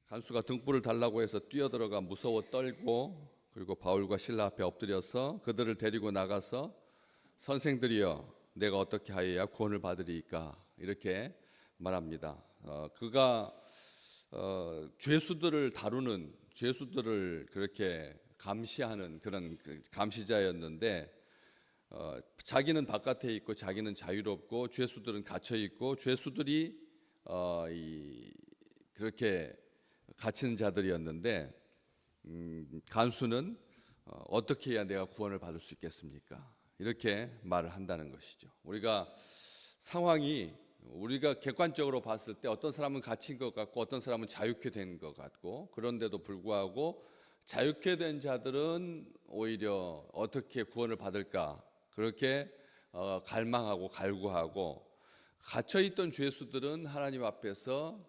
간수가 등불을 달라고 해서 뛰어들어가 무서워 떨고, 그리고 바울과 실라 앞에 엎드려서 그들을 데리고 나가서 선생들이여 내가 어떻게 하여야 구원을 받으리이까 이렇게 말합니다. 그가 죄수들을 다루는, 죄수들을 그렇게 감시하는 그런 감시자였는데, 자기는 바깥에 있고 자기는 자유롭고 죄수들은 갇혀 있고, 죄수들이 그렇게 갇힌 자들이었는데, 간수는 어떻게 해야 내가 구원을 받을 수 있겠습니까? 이렇게 말을 한다는 것이죠. 우리가 상황이, 우리가 객관적으로 봤을 때 어떤 사람은 갇힌 것 같고 어떤 사람은 자유케 된 것 같고, 그런데도 불구하고 자유케 된 자들은 오히려 어떻게 구원을 받을까 그렇게 갈망하고 갈구하고, 갇혀있던 죄수들은 하나님 앞에서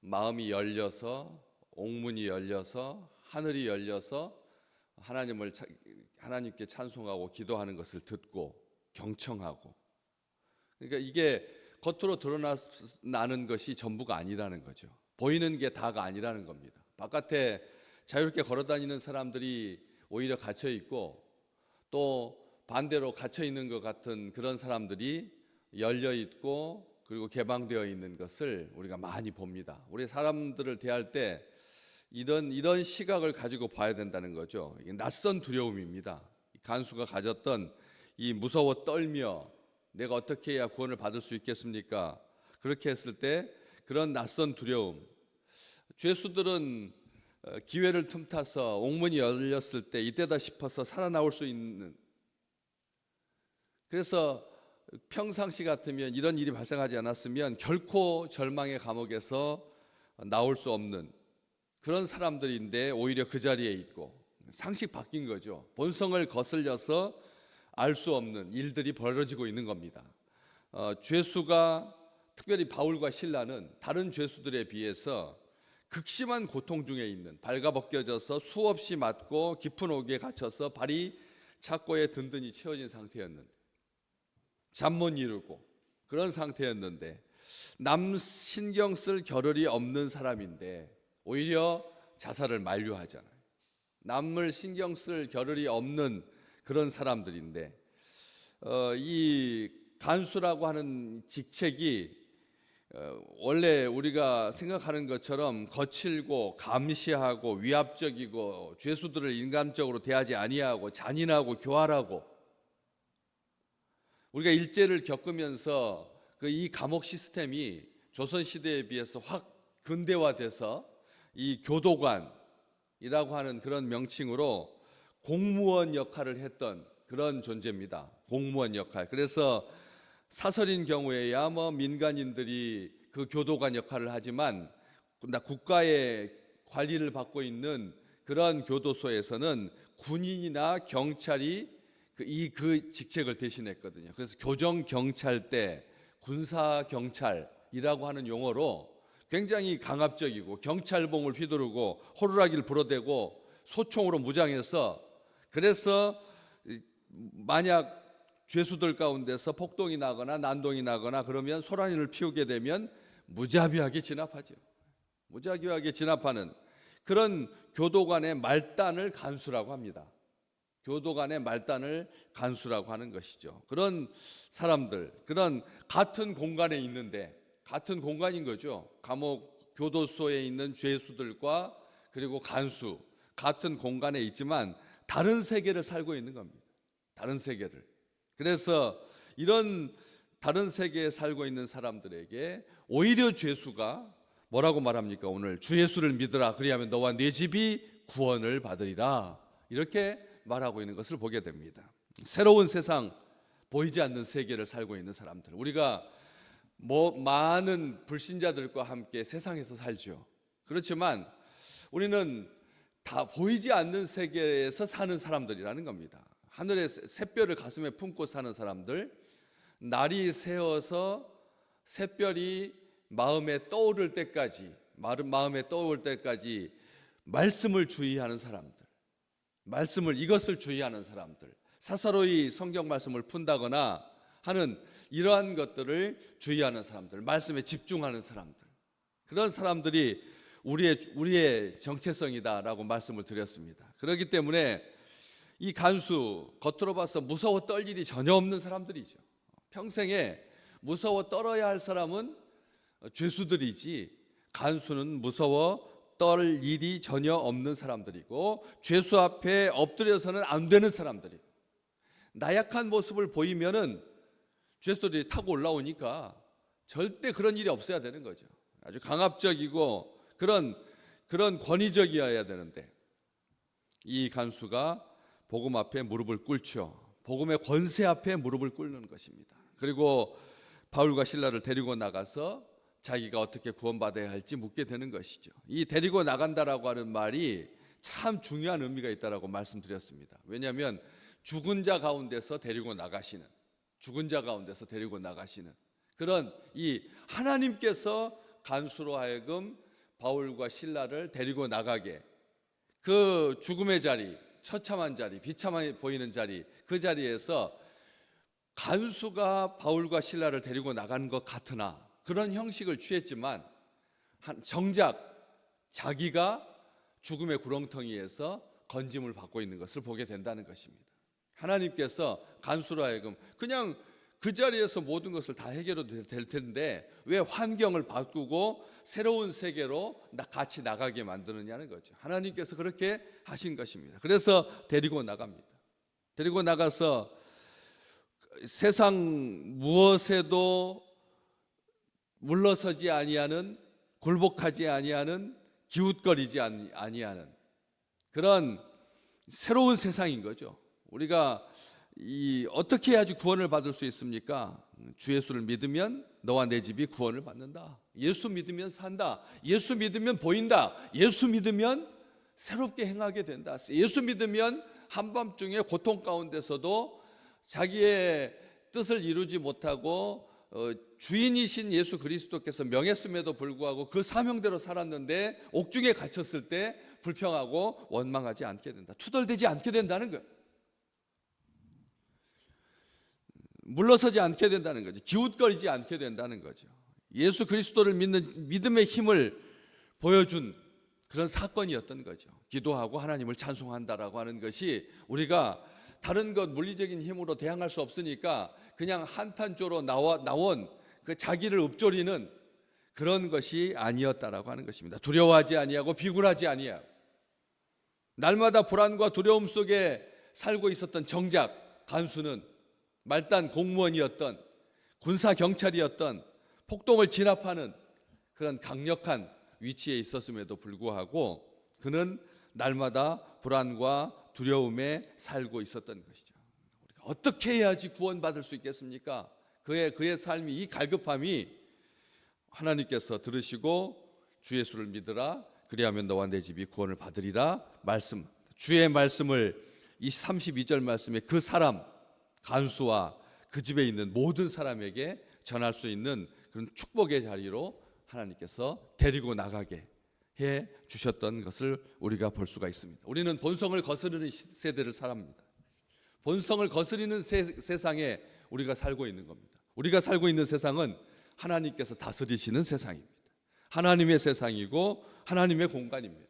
마음이 열려서, 옥문이 열려서, 하늘이 열려서 하나님께 찬송하고 기도하는 것을 듣고 경청하고, 그러니까 이게 겉으로 드러나는 것이 전부가 아니라는 거죠. 보이는 게 다가 아니라는 겁니다. 바깥에 자유롭게 걸어다니는 사람들이 오히려 갇혀 있고, 또 반대로 갇혀 있는 것 같은 그런 사람들이 열려 있고 그리고 개방되어 있는 것을 우리가 많이 봅니다. 우리 사람들을 대할 때 이런 시각을 가지고 봐야 된다는 거죠. 이게 낯선 두려움입니다. 간수가 가졌던 이 무서워 떨며 내가 어떻게 해야 구원을 받을 수 있겠습니까? 그렇게 했을 때 그런 낯선 두려움, 죄수들은 기회를 틈타서 옥문이 열렸을 때 이때다 싶어서 살아나올 수 있는, 그래서 평상시 같으면 이런 일이 발생하지 않았으면 결코 절망의 감옥에서 나올 수 없는 그런 사람들인데, 오히려 그 자리에 있고, 상식 바뀐 거죠. 본성을 거슬려서 알 수 없는 일들이 벌어지고 있는 겁니다. 죄수가, 특별히 바울과 실라는 다른 죄수들에 비해서 극심한 고통 중에 있는, 발가벗겨져서 수없이 맞고 깊은 옥에 갇혀서 발이 착고에 든든히 채워진 상태였는데, 잠 못 이루고 그런 상태였는데, 남 신경 쓸 겨를이 없는 사람인데 오히려 자살을 만류하잖아요. 남을 신경 쓸 겨를이 없는 그런 사람들인데, 이 간수라고 하는 직책이 원래 우리가 생각하는 것처럼 거칠고 감시하고 위압적이고 죄수들을 인간적으로 대하지 아니하고 잔인하고 교활하고, 우리가 일제를 겪으면서 이 감옥 시스템이 조선시대에 비해서 확 근대화돼서 이 교도관이라고 하는 그런 명칭으로 공무원 역할을 했던 그런 존재입니다. 공무원 역할. 그래서 사설인 경우에야 민간인들이 그 교도관 역할을 하지만, 국가의 관리를 받고 있는 그런 교도소에서는 군인이나 경찰이 그 직책을 대신했거든요. 그래서 교정경찰대, 군사경찰이라고 하는 용어로 굉장히 강압적이고 경찰봉을 휘두르고 호루라기를 불어대고 소총으로 무장해서, 그래서 만약 죄수들 가운데서 폭동이 나거나 난동이 나거나 그러면 소란을 피우게 되면 무자비하게 진압하죠. 무자비하게 진압하는 그런 교도관의 말단을 간수라고 합니다. 교도관의 말단을 간수라고 하는 것이죠. 그런 사람들, 그런 같은 공간에 있는데, 같은 공간인 거죠. 감옥 교도소에 있는 죄수들과 그리고 간수, 같은 공간에 있지만 다른 세계를 살고 있는 겁니다. 다른 세계를. 그래서 이런 다른 세계에 살고 있는 사람들에게 오히려 죄수가 뭐라고 말합니까? 오늘 주 예수를 믿으라, 그리하면 너와 네 집이 구원을 받으리라, 이렇게 말하고 있는 것을 보게 됩니다. 새로운 세상, 보이지 않는 세계를 살고 있는 사람들, 우리가 많은 불신자들과 함께 세상에서 살죠. 그렇지만 우리는 다 보이지 않는 세계에서 사는 사람들이라는 겁니다. 하늘의 샛별을 가슴에 품고 사는 사람들, 날이 새어서 샛별이 마음에 떠오를 때까지, 마음에 떠오를 때까지 말씀을 주의하는 사람들, 이것을 주의하는 사람들, 사사로이 성경 말씀을 푼다거나 하는 이러한 것들을 주의하는 사람들, 말씀에 집중하는 사람들, 그런 사람들이 우리의 정체성이다라고 말씀을 드렸습니다. 그렇기 때문에 이 간수, 겉으로 봐서 무서워 떨 일이 전혀 없는 사람들이죠. 평생에 무서워 떨어야 할 사람은 죄수들이지, 간수는 무서워 떨 일이 전혀 없는 사람들이고, 죄수 앞에 엎드려서는 안 되는 사람들이고, 나약한 모습을 보이면은 죄수들이 타고 올라오니까 절대 그런 일이 없어야 되는 거죠. 아주 강압적이고 그런 권위적이어야 되는데, 이 간수가 복음 앞에 무릎을 꿇죠. 복음의 권세 앞에 무릎을 꿇는 것입니다. 그리고 바울과 실라를 데리고 나가서 자기가 어떻게 구원받아야 할지 묻게 되는 것이죠. 이 데리고 나간다라고 하는 말이 참 중요한 의미가 있다라고 말씀드렸습니다. 왜냐하면 죽은 자 가운데서 데리고 나가시는, 그런 이 하나님께서 간수로 하여금 바울과 실라를 데리고 나가게, 그 죽음의 자리, 처참한 자리, 비참해 보이는 자리, 그 자리에서 간수가 바울과 실라를 데리고 나간 것 같으나 그런 형식을 취했지만 정작 자기가 죽음의 구렁텅이에서 건짐을 받고 있는 것을 보게 된다는 것입니다. 하나님께서 간수로 하여금 그냥 그 자리에서 모든 것을 다 해결해도 될 텐데 왜 환경을 바꾸고 새로운 세계로 같이 나가게 만드느냐는 거죠. 하나님께서 그렇게 하신 것입니다. 그래서 데리고 나갑니다. 데리고 나가서 세상 무엇에도 물러서지 아니하는, 굴복하지 아니하는, 기웃거리지 아니하는 그런 새로운 세상인 거죠. 우리가 어떻게 해야지 구원을 받을 수 있습니까? 주 예수를 믿으면 너와 내 집이 구원을 받는다. 예수 믿으면 산다. 예수 믿으면 보인다. 예수 믿으면 새롭게 행하게 된다. 예수 믿으면 한밤중에 고통 가운데서도 자기의 뜻을 이루지 못하고 주인이신 예수 그리스도께서 명했음에도 불구하고 그 사명대로 살았는데 옥중에 갇혔을 때 불평하고 원망하지 않게 된다. 투덜대지 않게 된다는 거예요. 물러서지 않게 된다는 거죠. 기웃거리지 않게 된다는 거죠. 예수 그리스도를 믿는 믿음의 힘을 보여준 그런 사건이었던 거죠. 기도하고 하나님을 찬송한다라고 하는 것이 우리가 다른 것 물리적인 힘으로 대항할 수 없으니까 그냥 한탄조로 나온 그 자기를 읊조리는 그런 것이 아니었다라고 하는 것입니다. 두려워하지 아니하고 비굴하지 아니하고 날마다 불안과 두려움 속에 살고 있었던 정작 간수는 말단 공무원이었던, 군사 경찰이었던, 폭동을 진압하는 그런 강력한 위치에 있었음에도 불구하고 그는 날마다 불안과 두려움에 살고 있었던 것이죠. 우리가 어떻게 해야지 구원받을 수 있겠습니까? 그의 삶이, 이 갈급함이 하나님께서 들으시고 주 예수를 믿으라, 그리하면 너와 내 집이 구원을 받으리라 말씀, 주의 말씀을 이 32절 말씀에 그 사람 간수와 그 집에 있는 모든 사람에게 전할 수 있는 그런 축복의 자리로 하나님께서 데리고 나가게 해 주셨던 것을 우리가 볼 수가 있습니다. 우리는 본성을 거스르는 세대를 살아갑니다. 본성을 거스르는 세상에 우리가 살고 있는 겁니다. 우리가 살고 있는 세상은 하나님께서 다스리시는 세상입니다. 하나님의 세상이고 하나님의 공간입니다.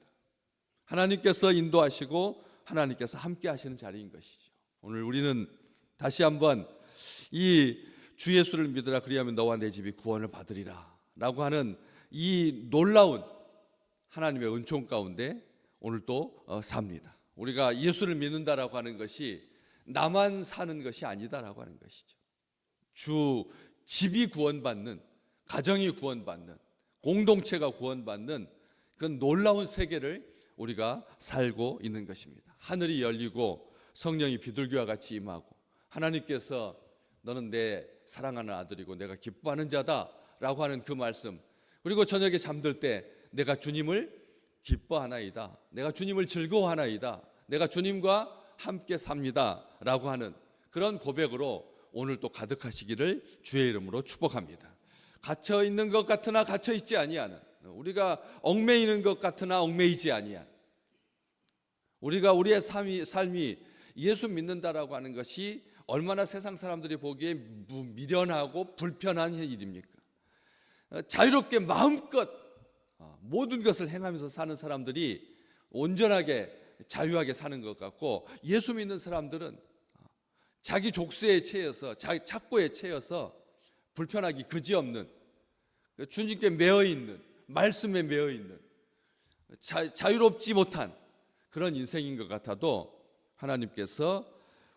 하나님께서 인도하시고 하나님께서 함께 하시는 자리인 것이죠. 오늘 우리는 다시 한번 이 주 예수를 믿으라, 그리하면 너와 내 집이 구원을 받으리라 라고 하는 이 놀라운 하나님의 은총 가운데 오늘 또 삽니다. 우리가 예수를 믿는다라고 하는 것이 나만 사는 것이 아니다라고 하는 것이죠. 주 집이 구원받는, 가정이 구원받는, 공동체가 구원받는 그런 놀라운 세계를 우리가 살고 있는 것입니다. 하늘이 열리고 성령이 비둘기와 같이 임하고 하나님께서 너는 내 사랑하는 아들이고 내가 기뻐하는 자다라고 하는 그 말씀, 그리고 저녁에 잠들 때 내가 주님을 기뻐하나이다, 내가 주님을 즐거워하나이다, 내가 주님과 함께 삽니다 라고 하는 그런 고백으로 오늘 또 가득하시기를 주의 이름으로 축복합니다. 갇혀 있는 것 같으나 갇혀 있지 아니하는, 우리가 얽매이는 것 같으나 얽매이지 아니한, 우리가 우리의 삶이 예수 믿는다라고 하는 것이 얼마나 세상 사람들이 보기에 미련하고 불편한 일입니까? 자유롭게 마음껏 모든 것을 행하면서 사는 사람들이 온전하게 자유하게 사는 것 같고, 예수 믿는 사람들은 자기 족쇄에 채여서, 자기 착고에 채여서 불편하기 그지없는, 주님께 매어 있는, 말씀에 매어 있는, 자유롭지 못한 그런 인생인 것 같아도 하나님께서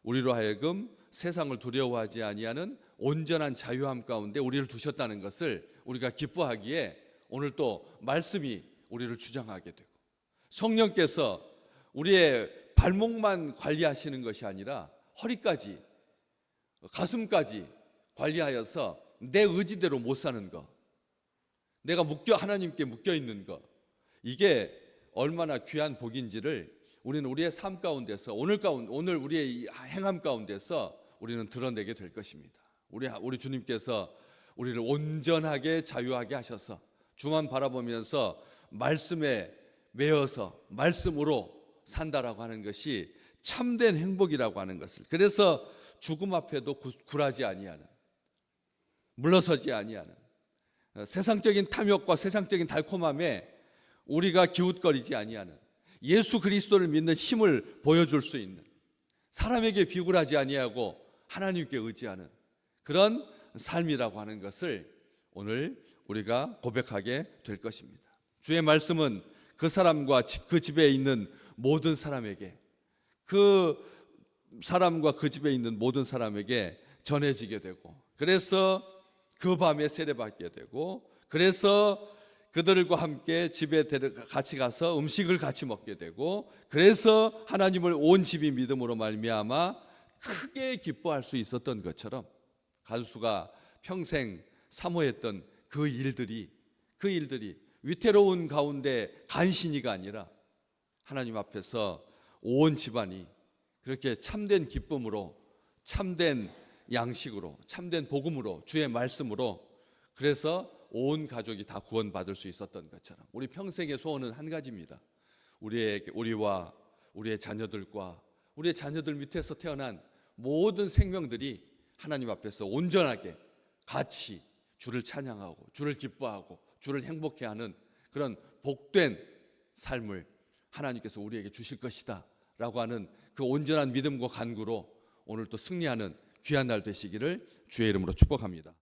우리로 하여금 세상을 두려워하지 아니하는 온전한 자유함 가운데 우리를 두셨다는 것을 우리가 기뻐하기에 오늘 또 말씀이 우리를 주장하게 되고, 성령께서 우리의 발목만 관리하시는 것이 아니라 허리까지, 가슴까지 관리하여서 내 의지대로 못 사는 것, 내가 하나님께 묶여 있는 것, 이게 얼마나 귀한 복인지를 우리는 우리의 삶 가운데서, 오늘 우리의 행함 가운데서 우리는 드러내게 될 것입니다. 우리 주님께서 우리를 온전하게 자유하게 하셔서 주만 바라보면서 말씀에 매여서 말씀으로 산다라고 하는 것이 참된 행복이라고 하는 것을, 그래서 죽음 앞에도 굴하지 아니하는, 물러서지 아니하는, 세상적인 탐욕과 세상적인 달콤함에 우리가 기웃거리지 아니하는, 예수 그리스도를 믿는 힘을 보여줄 수 있는, 사람에게 비굴하지 아니하고 하나님께 의지하는 그런 삶이라고 하는 것을 오늘 우리가 고백하게 될 것입니다. 주의 말씀은 그 사람과 그 집에 있는 모든 사람에게, 그 사람과 그 집에 있는 모든 사람에게 전해지게 되고, 그래서 그 밤에 세례받게 되고, 그래서 그들과 함께 집에 같이 가서 음식을 같이 먹게 되고, 그래서 하나님을 온 집이 믿음으로 말미암아 크게 기뻐할 수 있었던 것처럼, 간수가 평생 사모했던 그 일들이 위태로운 가운데 간신히가 아니라 하나님 앞에서 온 집안이 그렇게 참된 기쁨으로, 참된 양식으로, 참된 복음으로, 주의 말씀으로, 그래서 온 가족이 다 구원받을 수 있었던 것처럼, 우리 평생의 소원은 한 가지입니다. 우리와 우리의 자녀들과 우리의 자녀들 밑에서 태어난 모든 생명들이 하나님 앞에서 온전하게 같이 주를 찬양하고 주를 기뻐하고 주를 행복해하는 그런 복된 삶을 하나님께서 우리에게 주실 것이다 라고 하는 그 온전한 믿음과 간구로 오늘 또 승리하는 귀한 날 되시기를 주의 이름으로 축복합니다.